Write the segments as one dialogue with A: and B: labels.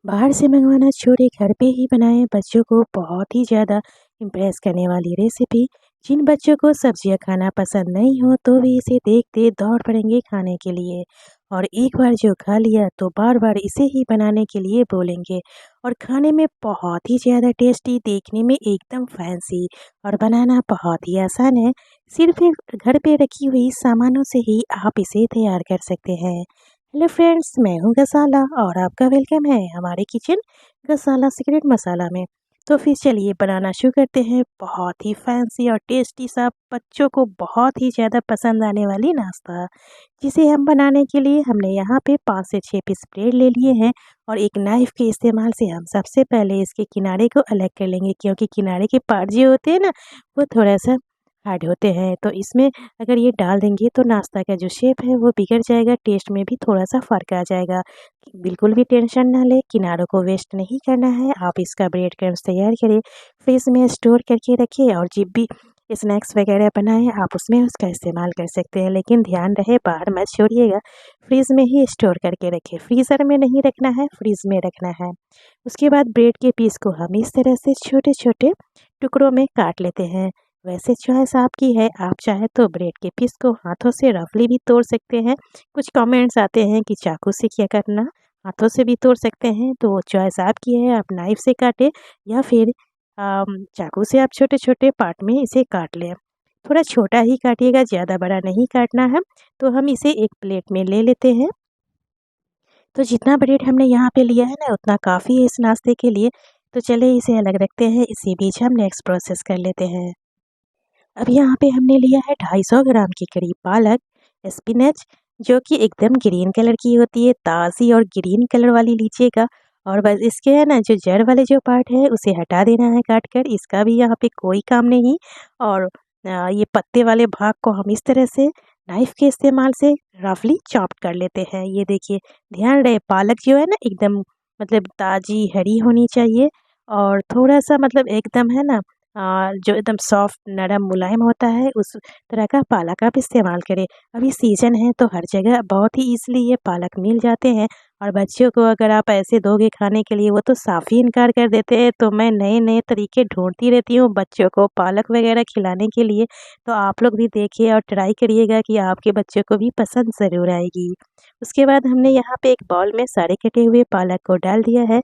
A: बाहर से मंगवाना छोड़े घर पे ही बनाएं बच्चों को बहुत ही ज़्यादा इम्प्रेस करने वाली रेसिपी। जिन बच्चों को सब्जियां खाना पसंद नहीं हो तो भी इसे देखते दौड़ पड़ेंगे खाने के लिए, और एक बार जो खा लिया तो बार बार इसे ही बनाने के लिए बोलेंगे। और खाने में बहुत ही ज़्यादा टेस्टी, देखने में एकदम फैंसी, और बनाना बहुत ही आसान है। सिर्फ एक घर पे रखी हुई सामानों से ही आप इसे तैयार कर सकते हैं। हेलो फ्रेंड्स, मैं हूँ गसाला और आपका वेलकम है हमारे किचन गसाला सीक्रेट मसाला में। तो फिर चलिए बनाना शुरू करते हैं बहुत ही फैंसी और टेस्टी सा, बच्चों को बहुत ही ज़्यादा पसंद आने वाली नाश्ता, जिसे हम बनाने के लिए हमने यहाँ पे 5 से 6 पीस ब्रेड ले लिए हैं। और एक नाइफ़ के इस्तेमाल से हम सबसे पहले इसके किनारे को अलग कर लेंगे, क्योंकि किनारे के पार्ट जो होते हैं ना, वो थोड़ा सा हार्ड होते हैं। तो इसमें अगर ये डाल देंगे तो नाश्ता का जो शेप है वो बिगड़ जाएगा, टेस्ट में भी थोड़ा-सा फ़र्क आ जाएगा। बिल्कुल भी टेंशन ना लें, किनारों को वेस्ट नहीं करना है। आप इसका ब्रेड क्रम्स तैयार करें, फ्रिज में स्टोर करके रखें, और जब भी स्नैक्स वगैरह बनाएँ आप उसमें उसका इस्तेमाल कर सकते हैं। लेकिन ध्यान रहे बाहर मत छोड़िएगा, फ्रिज में ही स्टोर करके रखें। फ्रीज़र में नहीं रखना है, फ्रिज में रखना है। उसके बाद ब्रेड के पीस को हम इस तरह से छोटे-छोटे टुकड़ों में काट लेते हैं। वैसे चॉइस आपकी है, आप चाहे तो ब्रेड के पीस को हाथों से रफली भी तोड़ सकते हैं। कुछ कमेंट्स आते हैं कि चाकू से क्या करना, हाथों से भी तोड़ सकते हैं, तो वो चॉइस आपकी है। आप नाइफ़ से काटें या फिर चाकू से आप छोटे-छोटे पार्ट में इसे काट लें। थोड़ा छोटा ही काटिएगा, ज़्यादा बड़ा नहीं काटना है। तो हम इसे एक प्लेट में ले लेते हैं। तो जितना ब्रेड हमने यहाँ पे लिया है ना, उतना काफ़ी है इस नाश्ते के लिए। तो चलिए इसे अलग रखते हैं, इसी बीच हम नेक्स्ट प्रोसेस कर लेते हैं। अब यहाँ पे हमने लिया है 250 ग्राम के करीब पालक, स्पिनच, जो कि एकदम ग्रीन कलर की होती है, ताज़ी और ग्रीन कलर वाली लीजिएगा। और बस इसके है ना, जो जड़ वाले जो पार्ट है उसे हटा देना है काट कर, इसका भी यहाँ पे कोई काम नहीं। और ये पत्ते वाले भाग को हम इस तरह से नाइफ़ के इस्तेमाल से रफली चॉप कर लेते हैं। ये देखिए, ध्यान रहे पालक जो है ना एकदम मतलब ताज़ी हरी होनी चाहिए, और थोड़ा-सा मतलब एकदम है ना जो एकदम सॉफ्ट नरम मुलायम होता है, उस तरह का पालक आप इस्तेमाल करें। अभी सीज़न है तो हर जगह बहुत ही ईज़िली ये पालक मिल जाते हैं, और बच्चों को अगर आप ऐसे दोगे खाने के लिए वो तो साफ़ ही इनकार कर देते हैं। तो मैं नए-नए तरीके ढूँढती रहती हूँ बच्चों को पालक वगैरह खिलाने के लिए। तो आप लोग भी देखिए और ट्राई करिएगा कि आपके बच्चों को भी पसंद ज़रूर आएगी। उसके बाद हमने यहाँ पे एक बाउल में सारे कटे हुए पालक को डाल दिया है,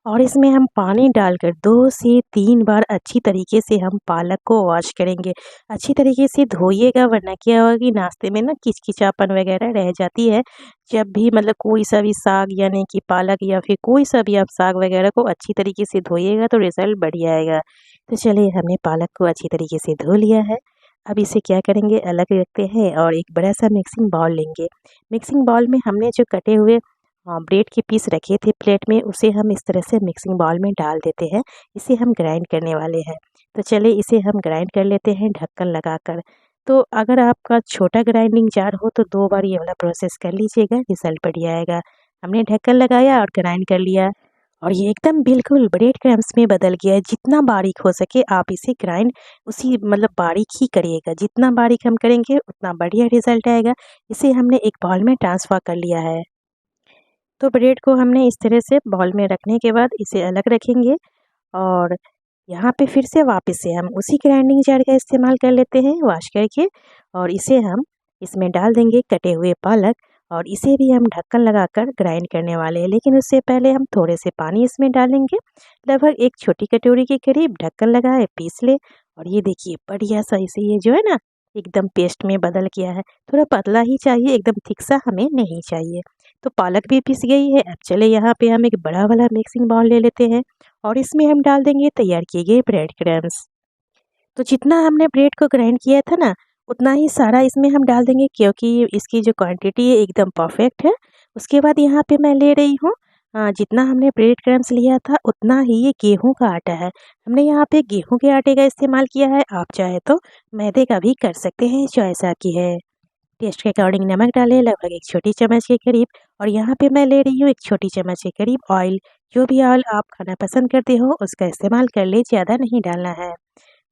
A: और इसमें हम पानी डालकर 2 से 3 बार अच्छी तरीके से हम पालक को वॉश करेंगे। अच्छी तरीके से धोइएगा, वरना क्या होगा कि नाश्ते में ना किचकिचापन वगैरह रह जाती है। जब भी मतलब कोई सा भी साग, यानी कि पालक या फिर कोई सा भी आप साग वगैरह को अच्छी तरीके से धोइएगा तो रिज़ल्ट बढ़िया आएगा। तो चलिए, हमने पालक को अच्छी तरीके से धो लिया है। अब इसे क्या करेंगे, अलग रखते हैं और एक बड़ा-सा मिक्सिंग बाउल लेंगे। मिक्सिंग बाउल में हमने जो कटे हुए ब्रेड के पीस रखे थे प्लेट में, उसे हम इस तरह से मिक्सिंग बाउल में डाल देते हैं। इसे हम ग्राइंड करने वाले हैं। तो चलिए इसे हम ग्राइंड कर लेते हैं ढक्कन लगाकर। तो अगर आपका छोटा ग्राइंडिंग जार हो तो 2 बार ये वाला प्रोसेस कर लीजिएगा, रिज़ल्ट बढ़िया आएगा। हमने ढक्कन लगाया और ग्राइंड कर लिया, और ये एकदम बिल्कुल ब्रेड क्रम्स में बदल गया है। जितना बारीक हो सके आप इसे ग्राइंड उसी मतलब बारीक ही करिएगा। जितना बारीक हम करेंगे उतना बढ़िया रिज़ल्ट आएगा। इसे हमने एक बाउल में ट्रांसफ़र कर लिया है। तो ब्रेड को हमने इस तरह से बाउल में रखने के बाद इसे अलग रखेंगे, और यहाँ पे फिर से वापस से हम उसी ग्राइंडिंग जार का इस्तेमाल कर लेते हैं वॉश करके, और इसे हम इसमें डाल देंगे कटे हुए पालक, और इसे भी हम ढक्कन लगाकर ग्राइंड करने वाले हैं। लेकिन उससे पहले हम थोड़े से पानी इसमें डालेंगे, लगभग एक छोटी कटोरी के करीब। ढक्कन लगाए, पीस ले, और ये देखिए बढ़िया सा इसे ये जो है ना एकदम पेस्ट में बदल गया है। थोड़ा पतला ही चाहिए, एकदम थिक सा हमें नहीं चाहिए। तो पालक भी पिस गई है। अब चले यहाँ पे हम एक बड़ा वाला मिक्सिंग बाउल ले लेते हैं, और इसमें हम डाल देंगे तैयार किए गए ब्रेड क्रम्स। तो जितना हमने ब्रेड को ग्राइंड किया था ना, उतना ही सारा इसमें हम डाल देंगे, क्योंकि इसकी जो क्वांटिटी है एकदम परफेक्ट है। उसके बाद यहाँ पे मैं ले रही हूँ जितना हमने ब्रेड क्रम्स लिया था उतना ही ये गेहूं का आटा है। हमने यहाँ पे गेहूं के आटे का इस्तेमाल किया है। आप चाहे तो मैदे का भी कर सकते हैं, चॉइस आपकी है। टेस्ट के अकॉर्डिंग नमक डालें, लगभग एक छोटी चम्मच के करीब, और यहाँ पे मैं ले रही हूँ एक छोटी चम्मच के करीब ऑयल। जो भी ऑयल आप खाना पसंद करते हो उसका इस्तेमाल कर ले, ज़्यादा नहीं डालना है।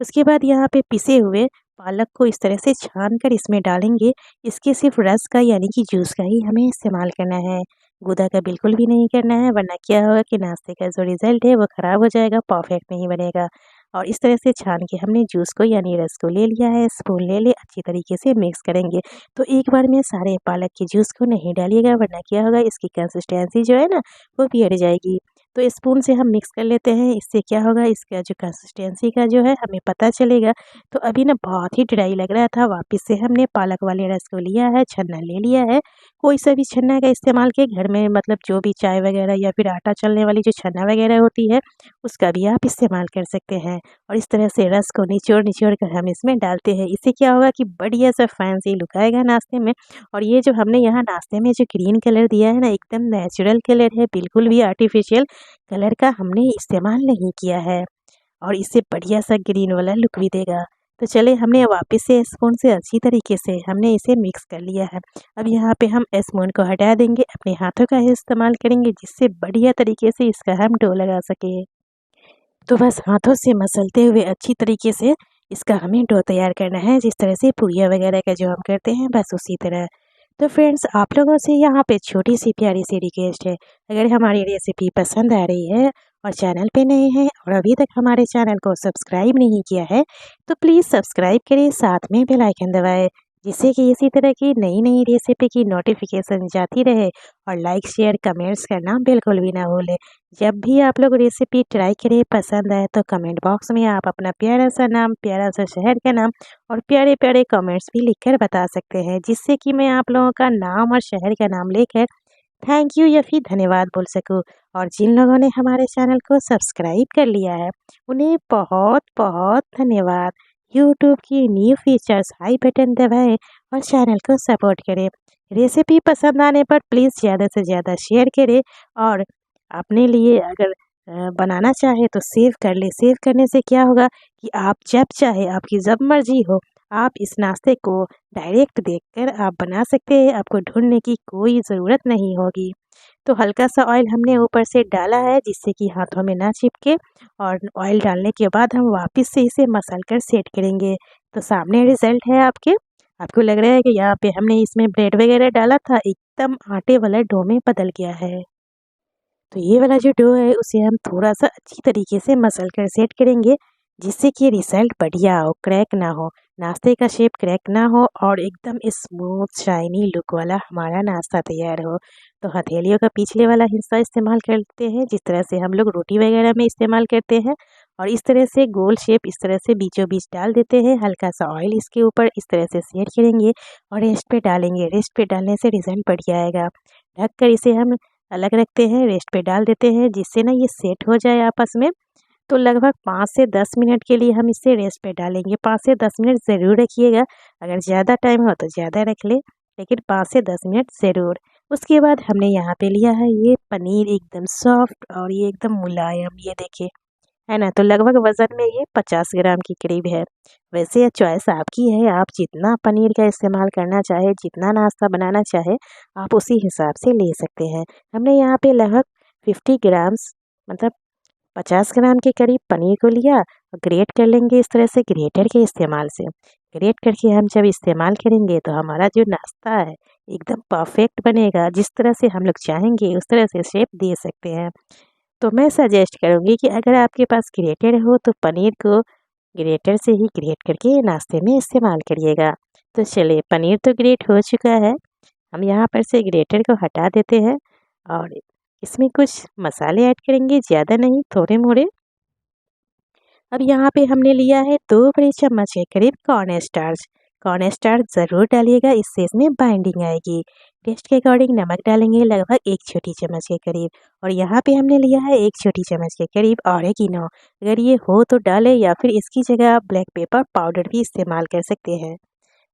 A: उसके बाद यहाँ पे पिसे हुए पालक को इस तरह से छान कर इसमें डालेंगे। इसके सिर्फ रस का यानी कि जूस का ही हमें इस्तेमाल करना है। गूदा का बिल्कुल भी नहीं करना है, वरना क्या होगा कि नाश्ते का जो रिज़ल्ट है वो ख़राब हो जाएगा, परफेक्ट नहीं बनेगा। और इस तरह से छान के हमने जूस को यानी रस को ले लिया है, स्पून ले अच्छी तरीके से मिक्स करेंगे। तो एक बार में सारे पालक के जूस को नहीं डालिएगा, वरना क्या होगा इसकी कंसिस्टेंसी जो है ना वो बिगड़ जाएगी। तो स्पून से हम मिक्स कर लेते हैं, इससे क्या होगा इसका जो कंसिस्टेंसी का जो है हमें पता चलेगा। तो अभी ना बहुत ही ड्राई लग रहा था, वापस से हमने पालक वाले रस को लिया है, छन्ना ले लिया है। कोई सा भी छन्ना का इस्तेमाल किए घर में, मतलब जो भी चाय वगैरह या फिर आटा चलने वाली जो छन्ना वगैरह होती है उसका भी आप इस्तेमाल कर सकते हैं। और इस तरह से रस को निचोड़ निचोड़ कर हम इसमें डालते हैं। इससे क्या होगा कि बढ़िया सा फैंसी लुक आएगा नाश्ते में। और ये जो हमने यहाँ नाश्ते में जो ग्रीन कलर दिया है ना, एकदम नेचुरल कलर है, बिल्कुल भी आर्टिफिशियल कलर का हमने इस्तेमाल नहीं किया है। और इससे बढ़िया सा ग्रीन वाला लुक भी देगा। तो चलिए हमने वापस से स्पून से अच्छी तरीके से हमने इसे मिक्स कर लिया है। अब यहाँ पे हम स्पून को हटा देंगे, अपने हाथों का ही इस्तेमाल करेंगे जिससे बढ़िया तरीके से इसका हम डो लगा सके। तो बस हाथों से मसलते हुए अच्छी तरीके से इसका हमें डो तैयार करना है, जिस तरह से पूड़िया वगैरह का जो हम करते हैं बस उसी तरह। तो फ्रेंड्स आप लोगों से यहाँ पे छोटी सी प्यारी सी रिक्वेस्ट है, अगर हमारी रेसिपी पसंद आ रही है और चैनल पे नए हैं और अभी तक हमारे चैनल को सब्सक्राइब नहीं किया है तो प्लीज़ सब्सक्राइब करें, साथ में बेल आइकन दबाएं, जिससे कि इसी तरह की नई नई रेसिपी की नोटिफिकेशन जाती रहे। और लाइक शेयर कमेंट्स करना बिल्कुल भी ना भूलें। जब भी आप लोग रेसिपी ट्राई करें पसंद आए तो कमेंट बॉक्स में आप अपना प्यारा सा नाम, प्यारा सा शहर का नाम और प्यारे प्यारे कमेंट्स भी लिखकर बता सकते हैं, जिससे कि मैं आप लोगों का नाम और शहर का नाम लेकर थैंक यू या फिर धन्यवाद बोल सकूं। और जिन लोगों ने हमारे चैनल को सब्सक्राइब कर लिया है उन्हें बहुत बहुत धन्यवाद। यूट्यूब की न्यू फीचर्स आई बटन दबाएं और चैनल को सपोर्ट करें। रेसिपी पसंद आने पर प्लीज़ ज़्यादा से ज़्यादा शेयर करें। और अपने लिए अगर बनाना चाहे तो सेव कर ले। सेव करने से क्या होगा कि आप जब चाहे, आपकी जब मर्जी हो, आप इस नाश्ते को डायरेक्ट देखकर आप बना सकते हैं, आपको ढूंढने की कोई ज़रूरत नहीं होगी। तो हल्का सा ऑयल हमने ऊपर से डाला है जिससे कि हाथों में ना चिपके। और ऑयल डालने के बाद हम वापस से इसे मसल कर सेट करेंगे। तो सामने रिजल्ट है आपके। आपको लग रहा है कि यहाँ पे हमने इसमें ब्रेड वगैरह डाला था, एकदम आटे वाला डो में बदल गया है। तो ये वाला जो डो है उसे हम थोड़ा सा अच्छी तरीके से मसल कर सेट करेंगे, जिससे कि रिजल्ट बढ़िया हो, क्रैक ना हो, नाश्ते का शेप क्रैक ना हो और एकदम स्मूथ शाइनी लुक वाला हमारा नाश्ता तैयार हो। तो हथेलियों का पिछले वाला हिस्सा इस्तेमाल करते हैं, जिस तरह से हम लोग रोटी वगैरह में इस्तेमाल करते हैं। और इस तरह से गोल शेप इस तरह से बीचों बीच डाल देते हैं। हल्का सा ऑयल इसके ऊपर इस तरह से सेट करेंगे और रेस्ट पे डालेंगे। रेस्ट पे डालने से रिजल्ट बढ़िया आएगा। ढक कर इसे हम अलग रखते हैं, रेस्ट पे डाल देते हैं, जिससे ना ये सेट हो जाए आपस में। तो लगभग 5 से 10 मिनट के लिए हम इसे रेस्ट पे डालेंगे। 5 से 10 मिनट ज़रूर रखिएगा, अगर ज़्यादा टाइम हो तो ज़्यादा रख ले, लेकिन 5 से 10 मिनट ज़रूर। उसके बाद हमने यहाँ पे लिया है ये पनीर, एकदम सॉफ्ट और ये एकदम मुलायम, ये देखिए, है ना। तो लगभग वज़न में ये 50 ग्राम के करीब है। वैसे ये चॉइस आपकी है, आप जितना पनीर का इस्तेमाल करना चाहे, जितना नाश्ता बनाना चाहे, आप उसी हिसाब से ले सकते हैं। हमने यहाँ पे लगभग 50 ग्राम्स, मतलब 50 ग्राम के करीब पनीर को लिया और ग्रेट कर लेंगे इस तरह से ग्रेटर के इस्तेमाल से। ग्रेट करके हम जब इस्तेमाल करेंगे तो हमारा जो नाश्ता है एकदम परफेक्ट बनेगा। जिस तरह से हम लोग चाहेंगे उस तरह से शेप दे सकते हैं। तो मैं सजेस्ट करूँगी कि अगर आपके पास ग्रेटर हो तो पनीर को ग्रेटर से ही ग्रेट करके नाश्ते में इस्तेमाल करिएगा। तो चलिए, पनीर तो ग्रेट हो चुका है, हम यहाँ पर से ग्रेटर को हटा देते हैं और इसमें कुछ मसाले ऐड करेंगे, ज़्यादा नहीं, थोड़े मोड़े। अब यहाँ पे हमने लिया है 2 बड़े चम्मच के करीब कॉर्न स्टार्च। कॉर्न स्टार्च ज़रूर डालिएगा, इससे इसमें बाइंडिंग आएगी। टेस्ट के अकॉर्डिंग नमक डालेंगे, लगभग 1 छोटी चम्मच के करीब। और यहाँ पे हमने लिया है 1 छोटी चम्मच के करीब ऑरिगेनो। अगर ये हो तो डालें, या फिर इसकी जगह आप ब्लैक पेपर पाउडर भी इस्तेमाल कर सकते हैं।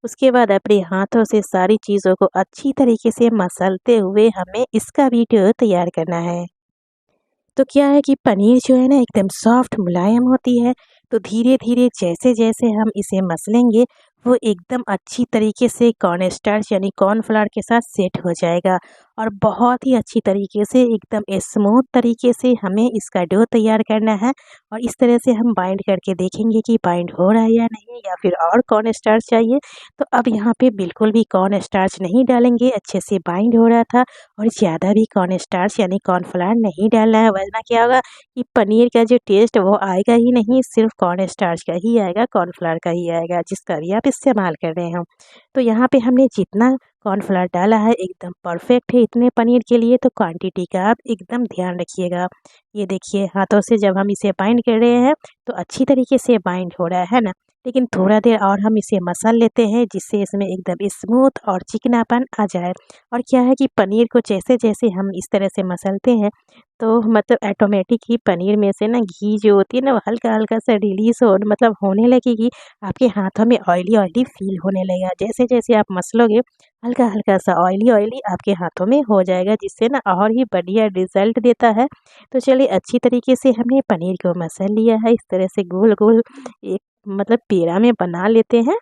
A: उसके बाद अपने हाथों से सारी चीज़ों को अच्छी तरीके से मसलते हुए हमें इसका भी डो तैयार करना है। तो क्या है कि पनीर जो है ना एकदम सॉफ्ट मुलायम होती है। तो धीरे धीरे जैसे जैसे हम इसे मसलेंगे वो एकदम अच्छी तरीके से कॉर्न स्टार्च यानी कॉर्नफ्लावर के साथ सेट हो जाएगा और बहुत ही अच्छी तरीके से एकदम स्मूथ तरीके से हमें इसका डो तैयार करना है। और इस तरह से हम बाइंड करके देखेंगे कि बाइंड हो रहा है या नहीं, या फिर और कॉर्न स्टार्च चाहिए। तो अब यहाँ पे बिल्कुल भी कॉर्न स्टार्च नहीं डालेंगे, अच्छे से बाइंड हो रहा था। और ज़्यादा भी कॉर्न स्टार्च यानी कॉर्नफ्लावर नहीं डालना है, वरना क्या होगा कि पनीर का जो टेस्ट वो आएगा ही नहीं, सिर्फ कॉर्न स्टार्च का ही आएगा, कॉर्नफ्लावर का ही आएगा, जिसका भी आप इस्तेमाल कर रहे हो। तो यहाँ पे हमने जितना कॉर्नफ्लावर डाला है एकदम परफेक्ट है इतने पनीर के लिए, तो क्वांटिटी का आप एकदम ध्यान रखिएगा। ये देखिए हाथों से जब हम इसे बाइंड कर रहे हैं तो अच्छी तरीके से बाइंड हो रहा है ना, लेकिन थोड़ा देर और हम इसे मसल लेते हैं जिससे इसमें एकदम स्मूथ और चिकनापन आ जाए। और क्या है कि पनीर को जैसे जैसे हम इस तरह से मसलते हैं तो मतलब ऑटोमेटिक ही पनीर में से ना घी जो होती है ना वो हल्का हल्का सा रिलीज़ हो मतलब होने लगेगी। आपके हाथों में ऑयली ऑयली फील होने लगेगा, जैसे जैसे आप मसलोगे हल्का हल्का सा ऑयली ऑयली आपके हाथों में हो जाएगा, जिससे ना और ही बढ़िया रिज़ल्ट देता है। तो चलिए अच्छी तरीके से हमने पनीर को मसल लिया है, इस तरह से गोल गोल एक मतलब पेड़ा में बना लेते हैं।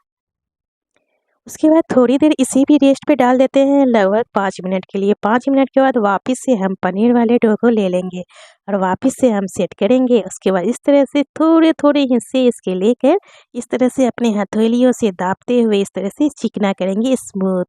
A: उसके बाद थोड़ी देर इसे भी रेस्ट पे डाल देते हैं लगभग 5 मिनट के लिए। 5 मिनट के बाद वापस से हम पनीर वाले डो को ले लेंगे और वापस से हम सेट करेंगे। उसके बाद इस तरह से थोड़े-थोड़े हिस्से इसके लेकर इस तरह से अपने हथेलियों से दाबते हुए इस तरह से चिकना करेंगे स्मूथ,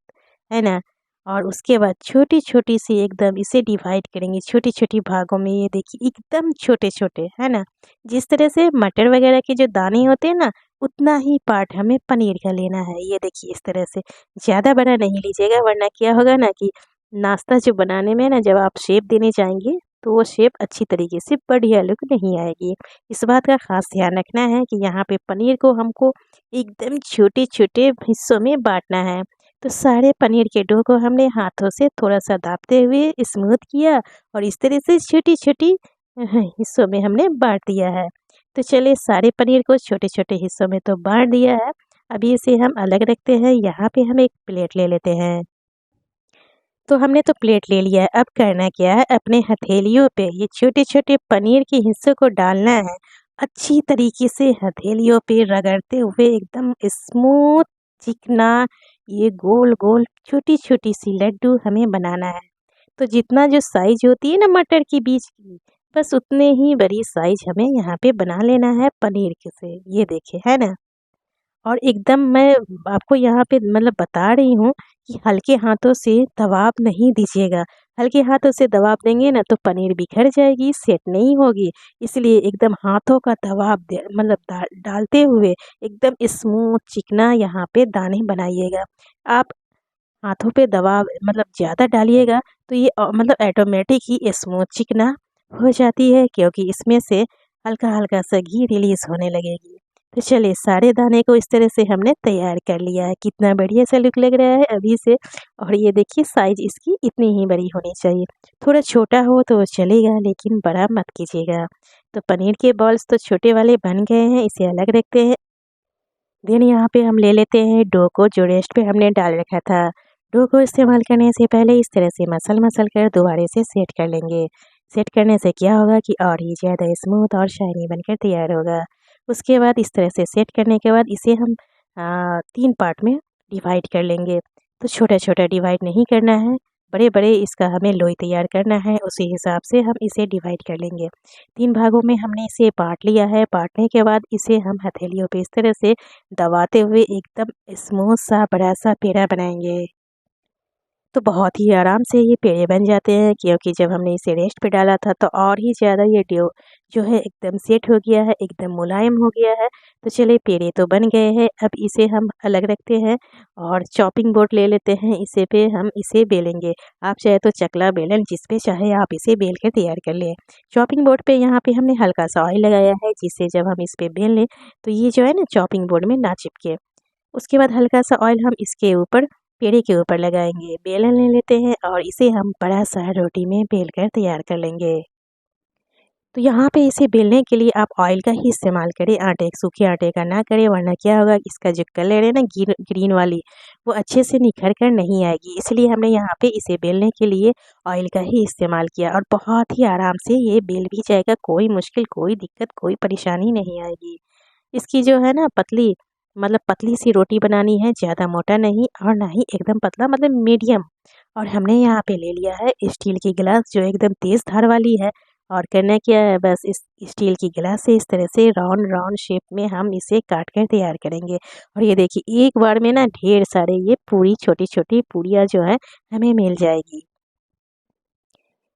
A: है ना? और उसके बाद छोटी-छोटी सी एकदम इसे डिवाइड करेंगे छोटी-छोटी भागों में, ये देखिए एकदम छोटे-छोटे, है ना? जिस तरह से मटर वगैरह के जो दाने होते हैं ना, उतना ही पार्ट हमें पनीर का लेना है। ये देखिए इस तरह से, ज़्यादा बड़ा नहीं लीजिएगा, वरना क्या होगा ना कि नाश्ता जो बनाने में ना जब आप शेप देने जाएँगे तो वो शेप अच्छी तरीके से बढ़िया लुक नहीं आएगी। इस बात का ख़ास ध्यान रखना है कि यहाँ पे पनीर को हमको एकदम छोटे-छोटे हिस्सों में बाँटना है। तो सारे पनीर के डो को हमने हाथों से थोड़ा-सा दाबते हुए स्मूथ किया और इस तरह से छोटी-छोटी हिस्सों में हमने बाँट दिया है। तो चलिए सारे पनीर को छोटे-छोटे हिस्सों में तो बाँट दिया है, अभी इसे हम अलग रखते हैं। यहाँ पे हम एक प्लेट ले लेते हैं। तो हमने तो प्लेट ले लिया है, अब करना क्या है, अपने हथेलियों पे ये छोटे-छोटे पनीर के हिस्सों को डालना है। अच्छी तरीके से हथेलियों पे रगड़ते हुए एकदम स्मूथ चिकना ये गोल-गोल छोटी-छोटी सी लड्डू हमें बनाना है। तो जितना जो साइज़ होती है ना मटर के बीज की, बस उतने ही बड़ी साइज़ हमें यहाँ पे बना लेना है पनीर के से। ये देखिए, है ना? और एकदम मैं आपको यहाँ पे मतलब बता रही हूँ कि हल्के हाथों से दबाव नहीं दीजिएगा। हल्के हाथों से दबाव देंगे ना तो पनीर बिखर जाएगी, सेट नहीं होगी। इसलिए एकदम हाथों का दबाव दे मतलब डालते हुए एकदम स्मूथ चिकना यहाँ पे दाने बनाइएगा। आप हाथों पे दबाव मतलब ज़्यादा डालिएगा तो ये मतलब ऑटोमेटिक ही स्मूथ चिकना हो जाती है, क्योंकि इसमें से हल्का-हल्का सा घी रिलीज़ होने लगेगी। तो चलिए सारे दाने को इस तरह से हमने तैयार कर लिया है। कितना बढ़िया सा लुक लग रहा है अभी से। और ये देखिए साइज़ इसकी इतनी ही बड़ी होनी चाहिए। थोड़ा छोटा हो तो चलेगा, लेकिन बड़ा मत कीजिएगा। तो पनीर के बॉल्स तो छोटे वाले बन गए हैं, इसे अलग रखते हैं। देन यहाँ पे हम ले लेते हैं डो को जो रेस्ट पे हमने डाल रखा था। डो को इस्तेमाल करने से पहले इस तरह से मसल-मसल कर दोबारा से सेट कर लेंगे। सेट करने से क्या होगा कि और ही ज़्यादा स्मूथ और शाइनी बनकर तैयार होगा। उसके बाद इस तरह से सेट करने के बाद इसे हम 3 पार्ट में डिवाइड कर लेंगे। तो छोटा-छोटा डिवाइड नहीं करना है, बड़े-बड़े इसका हमें लोई तैयार करना है, उसी हिसाब से हम इसे डिवाइड कर लेंगे। 3 भागों में हमने इसे बाँट लिया है, बाँटने के बाद इसे हम हथेलियों पे इस तरह से दबाते हुए एकदम स्मूथ सा बड़ा-सा पेड़ा बनाएँगे। तो बहुत ही आराम से ये पेड़े बन जाते हैं, क्योंकि जब हमने इसे रेस्ट पे डाला था तो और ही ज़्यादा ये डो जो है एकदम सेट हो गया है, एकदम मुलायम हो गया है। तो चलिए पेड़े तो बन गए हैं, अब इसे हम अलग रखते हैं और चॉपिंग बोर्ड ले लेते हैं, इसे पे हम इसे बेलेंगे। आप चाहे तो चकला बेलन जिस पे चाहे आप इसे बेल के तैयार कर लें। चॉपिंग बोर्ड पे यहाँ पे हमने हल्का सा ऑयल लगाया है, जिससे जब हम इस पे बेल लें तो ये जो है ना चॉपिंग बोर्ड में ना चिपके। उसके बाद हल्का सा ऑयल हम इसके ऊपर पेड़े के ऊपर लगाएंगे। बेलन ले लेते हैं और इसे हम बड़ा सा रोटी में बेल कर तैयार कर लेंगे। तो यहाँ पे इसे बेलने के लिए आप ऑयल का ही इस्तेमाल करें, आटे सूखे आटे का ना करें, वरना क्या होगा इसका जो कलर है ना ग्रीन वाली वो अच्छे से निखर कर नहीं आएगी। इसलिए हमने यहाँ पे इसे बेलने के लिए ऑयल का ही इस्तेमाल किया और बहुत ही आराम से ये बेल भी जाएगा, कोई मुश्किल कोई दिक्कत कोई परेशानी नहीं आएगी। इसकी जो है ना पतली मतलब पतली सी रोटी बनानी है, ज़्यादा मोटा नहीं और ना ही एकदम पतला, मतलब मीडियम। और हमने यहाँ पे ले लिया है स्टील की गिलास जो एकदम तेज़ धार वाली है। और करना क्या है, बस इस स्टील की गिलास से इस तरह से राउंड राउंड शेप में हम इसे काट कर तैयार करेंगे। और ये देखिए एक बार में ना ढेर सारे ये पूरी छोटी-छोटी पूरियाँ जो है हमें मिल जाएगी।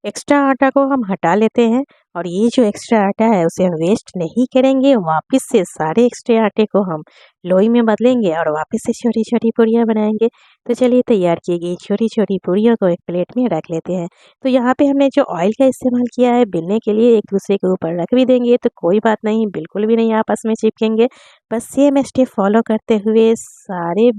A: एक्स्ट्रा आटा को हम हटा लेते हैं और ये जो एक्स्ट्रा आटा है उसे हम वेस्ट नहीं करेंगे। वापस से सारे एक्स्ट्रा आटे को हम लोई में बदलेंगे और वापस से छोटी छोटी पूरियाँ बनाएंगे। तो चलिए तैयार की गई छोटी छोटी पूरियों को एक प्लेट में रख लेते हैं। तो यहाँ पे हमने जो ऑयल का इस्तेमाल किया है बेलने के लिए, एक दूसरे के ऊपर रख भी देंगे तो कोई बात नहीं, बिल्कुल भी नहीं आपस में चिपकेंगे। बस सेम स्टेप फॉलो करते हुए सारे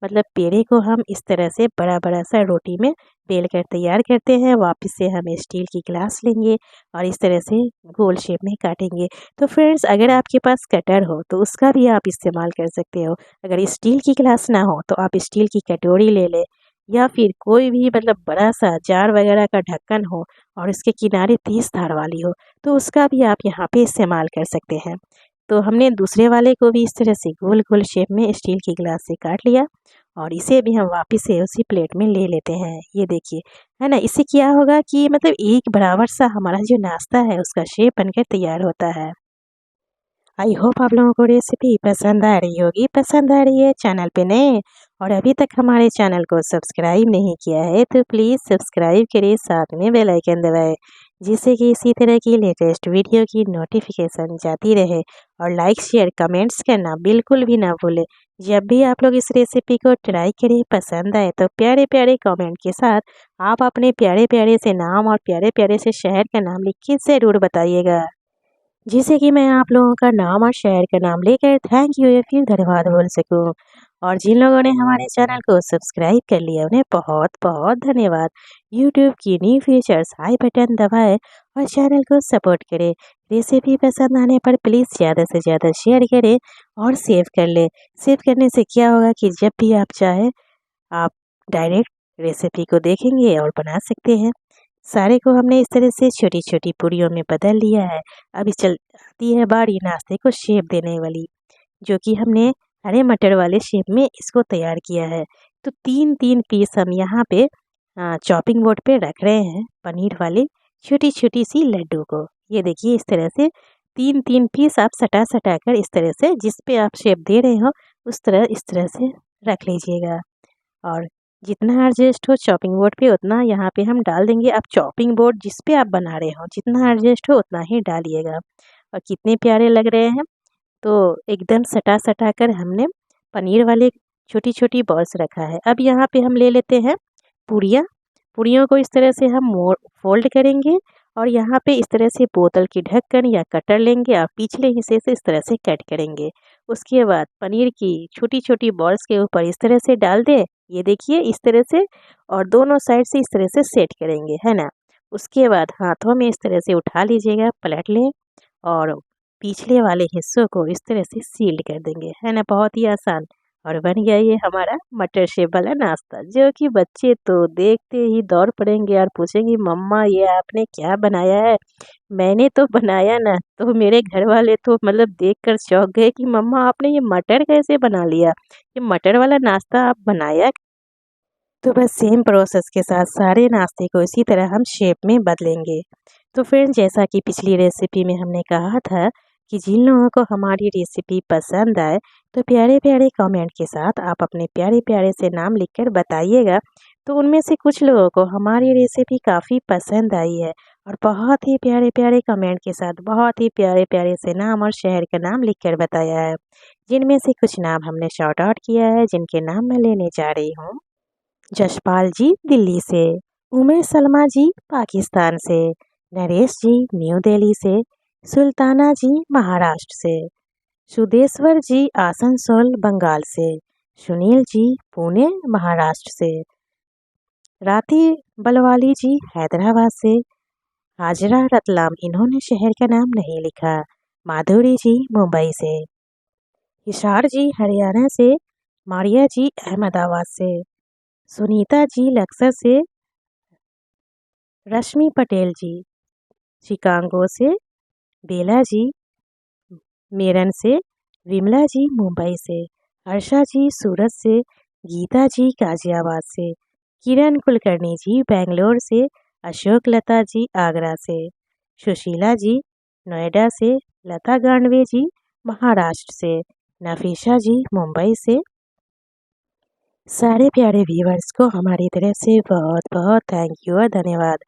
A: मतलब पेड़े को हम इस तरह से बड़ा बड़ा सा रोटी में बेल कर तैयार करते हैं। वापस से हम स्टील की गिलास लेंगे और इस तरह से गोल शेप में काटेंगे। तो फ्रेंड्स अगर आपके पास कटर हो तो उसका भी आप इस्तेमाल कर सकते हो। अगर स्टील की गिलास ना हो तो आप स्टील की कटोरी ले लें या फिर कोई भी मतलब बड़ा सा जार वगैरह का ढक्कन हो और उसके किनारे तेज धार वाली हो तो उसका भी आप यहाँ पे इस्तेमाल कर सकते हैं। तो हमने दूसरे वाले को भी इस तरह से गोल गोल शेप में स्टील की गिलास से काट लिया और इसे भी हम वापस से उसी प्लेट में ले लेते हैं। ये देखिए, है ना, इससे क्या होगा कि मतलब एक बराबर सा हमारा जो नाश्ता है उसका शेप बनकर तैयार होता है। आई होप आप लोगों को रेसिपी पसंद आ रही होगी। पसंद आ रही है चैनल पे नए और अभी तक हमारे चैनल को सब्सक्राइब नहीं किया है तो प्लीज़ सब्सक्राइब करिए, साथ में बेल आइकन दबाएं जिससे कि इसी तरह की लेटेस्ट वीडियो की नोटिफिकेशन जाती रहे। और लाइक शेयर कमेंट्स करना बिल्कुल भी ना भूलें। जब भी आप लोग इस रेसिपी को ट्राई करें पसंद आए तो प्यारे प्यारे कमेंट के साथ आप अपने प्यारे प्यारे से नाम और प्यारे प्यारे से शहर का नाम लिख के ज़रूर बताइएगा, जिससे कि मैं आप लोगों का नाम और शहर का नाम लेकर थैंक यू या फिर धन्यवाद बोल सकूं। और जिन लोगों ने हमारे चैनल को सब्सक्राइब कर लिया उन्हें बहुत बहुत धन्यवाद। यूट्यूब की न्यू फीचर्स आई बटन दबाएं और चैनल को सपोर्ट करें। रेसिपी पसंद आने पर प्लीज़ ज़्यादा से ज़्यादा शेयर करें और सेव कर लें। सेव करने से क्या होगा कि जब भी आप चाहें आप डायरेक्ट रेसिपी को देखेंगे और बना सकते हैं। सारे को हमने इस तरह से छोटी छोटी पूरियों में बदल लिया है। अभी चल आती है बारी नाश्ते को शेप देने वाली, जो कि हमने हरे मटर वाले शेप में इसको तैयार किया है। तो तीन तीन पीस हम यहाँ पे चॉपिंग बोर्ड पे रख रहे हैं पनीर वाले छोटी छोटी सी लड्डू को। ये देखिए इस तरह से तीन तीन पीस आप सटा सटा कर इस तरह से जिस पे आप शेप दे रहे हो उस तरह इस तरह से रख लीजिएगा। और जितना एडजस्ट हो चॉपिंग बोर्ड पे उतना यहाँ पे हम डाल देंगे। आप चॉपिंग बोर्ड जिस पे आप बना रहे हो जितना एडजस्ट हो उतना ही डालिएगा। और कितने प्यारे लग रहे हैं। तो एकदम सटा सटा कर हमने पनीर वाले छोटी छोटी बॉल्स रखा है। अब यहाँ पे हम ले लेते हैं पूरियाँ। पूरियों को इस तरह से हम मोड़ फोल्ड करेंगे और यहाँ पे इस तरह से बोतल की ढक्कन या कटर लेंगे और पिछले हिस्से से इस तरह से कट करेंगे। उसके बाद पनीर की छोटी छोटी बॉल्स के ऊपर इस तरह से डाल दे, ये देखिए इस तरह से, और दोनों साइड से इस तरह से सेट करेंगे, है ना। उसके बाद हाथों में इस तरह से उठा लीजिएगा, पलट लें और पिछले वाले हिस्सों को इस तरह से सील्ड कर देंगे, है ना। बहुत ही आसान। और बन गया ये हमारा मटर शेप वाला नाश्ता, जो कि बच्चे तो देखते ही दौड़ पड़ेंगे और पूछेंगे मम्मा ये आपने क्या बनाया है। मैंने तो बनाया ना, तो मेरे घर वाले तो मतलब देखकर चौंक गए कि मम्मा आपने ये मटर कैसे बना लिया, ये मटर वाला नाश्ता आप बनाया। तो बस सेम प्रोसेस के साथ सारे नाश्ते को इसी तरह हम शेप में बदलेंगे। तो फ्रेंड्स जैसा कि पिछली रेसिपी में हमने कहा था कि जिन लोगों को हमारी रेसिपी पसंद आए तो प्यारे प्यारे कमेंट के साथ आप अपने प्यारे प्यारे से नाम लिखकर बताइएगा। तो उनमें से कुछ लोगों को हमारी रेसिपी काफ़ी पसंद आई है और बहुत ही प्यारे प्यारे कमेंट के साथ बहुत ही प्यारे प्यारे से नाम और शहर का नाम लिखकर बताया है, जिनमें से कुछ नाम हमने शॉर्ट आउट किया है, जिनके नाम मैं लेने जा रही हूँ। जशपाल जी दिल्ली से, उमेश सलमा जी पाकिस्तान से, नरेश जी न्यू दिल्ली से, सुल्ताना जी महाराष्ट्र से, सुदेश्वर जी आसनसोल बंगाल से, सुनील जी पुणे महाराष्ट्र से, राती बलवाली जी हैदराबाद से, हाजरा रतलाम इन्होंने शहर का नाम नहीं लिखा, माधुरी जी मुंबई से, हिसार जी हरियाणा से, मारिया जी अहमदाबाद से, सुनीता जी लक्सर से, रश्मि पटेल जी शिकागो से, बेला जी मेरठ से, विमला जी मुंबई से, हर्षा जी सूरत से, गीता जी गाजियाबाद से, किरण कुलकर्णी जी बेंगलोर से, अशोक लता जी आगरा से, सुशीला जी नोएडा से, लता गांडवे जी महाराष्ट्र से, नफीसा जी मुंबई से। सारे प्यारे व्यूअर्स को हमारी तरफ से बहुत बहुत थैंक यू और धन्यवाद।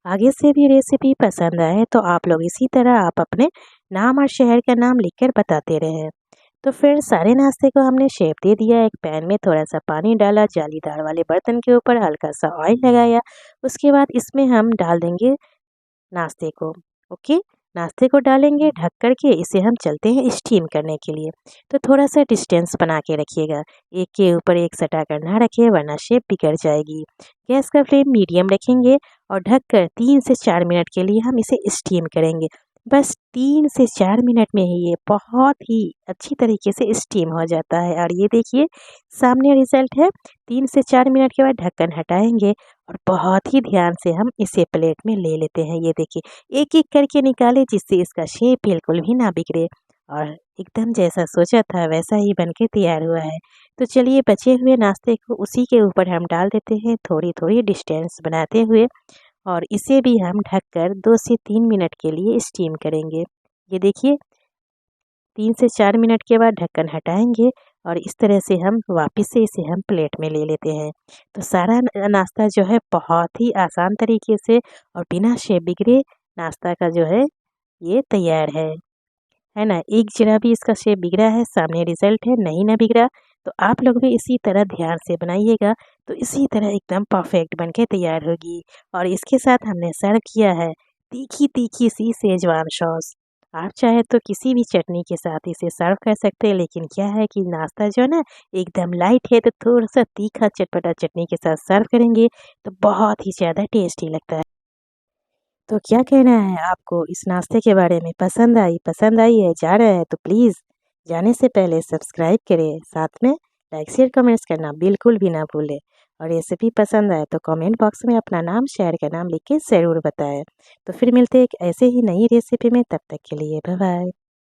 A: आगे से भी रेसिपी पसंद आए तो आप लोग इसी तरह आप अपने नाम और शहर का नाम लिखकर बताते रहें। तो फिर सारे नाश्ते को हमने शेप दे दिया। एक पैन में थोड़ा सा पानी डाला, जालीदार वाले बर्तन के ऊपर हल्का सा ऑयल लगाया। उसके बाद इसमें हम डाल देंगे नाश्ते को। ओके, नाश्ते को डालेंगे ढक कर के, इसे हम चलते हैं स्टीम करने के लिए। तो थोड़ा सा डिस्टेंस बना के रखिएगा, एक के ऊपर एक सटा कर ना रखिए वरना शेप बिगड़ जाएगी। गैस का फ्लेम मीडियम रखेंगे और ढककर 3 से 4 मिनट के लिए हम इसे स्टीम करेंगे। बस 3 से 4 मिनट में ही ये बहुत ही अच्छी तरीके से स्टीम हो जाता है। और ये देखिए सामने रिजल्ट है। 3 से 4 मिनट के बाद ढक्कन हटाएंगे और बहुत ही ध्यान से हम इसे प्लेट में ले लेते हैं। ये देखिए एक एक करके निकाले जिससे इसका शेप बिल्कुल भी ना बिगड़े और एकदम जैसा सोचा था वैसा ही बनके तैयार हुआ है। तो चलिए बचे हुए नाश्ते को उसी के ऊपर हम डाल देते हैं, थोड़ी थोड़ी डिस्टेंस बनाते हुए, और इसे भी हम ढककर 2 से 3 मिनट के लिए स्टीम करेंगे। ये देखिए 3 से 4 मिनट के बाद ढक्कन हटाएंगे और इस तरह से हम वापस से इसे हम प्लेट में ले लेते हैं। तो सारा नाश्ता जो है बहुत ही आसान तरीके से और बिना शेप बिगड़े नाश्ता का जो है ये तैयार है ना। एक जरा भी इसका शेप बिगड़ा है, सामने रिजल्ट है, नहीं ना बिगड़ा। तो आप लोग भी इसी तरह ध्यान से बनाइएगा तो इसी तरह एकदम परफेक्ट बन के तैयार होगी। और इसके साथ हमने सर्व किया है तीखी तीखी सी सेजवान सॉस। आप चाहे तो किसी भी चटनी के साथ इसे सर्व कर सकते हैं, लेकिन क्या है कि नाश्ता जो है ना एकदम लाइट है, तो थोड़ा सा तीखा चटपटा चटनी के साथ सर्व करेंगे तो बहुत ही ज़्यादा टेस्टी लगता है। तो क्या कहना है आपको इस नाश्ते के बारे में? पसंद आई है, जा रहे हैं तो प्लीज़ जाने से पहले सब्सक्राइब करें, साथ में लाइक शेयर कमेंट्स करना बिल्कुल भी ना भूलें। और रेसिपी पसंद आए तो कमेंट बॉक्स में अपना नाम शहर का नाम लिख के ज़रूर बताएं। तो फिर मिलते हैं एक ऐसे ही नई रेसिपी में, तब तक के लिए बाय बाय।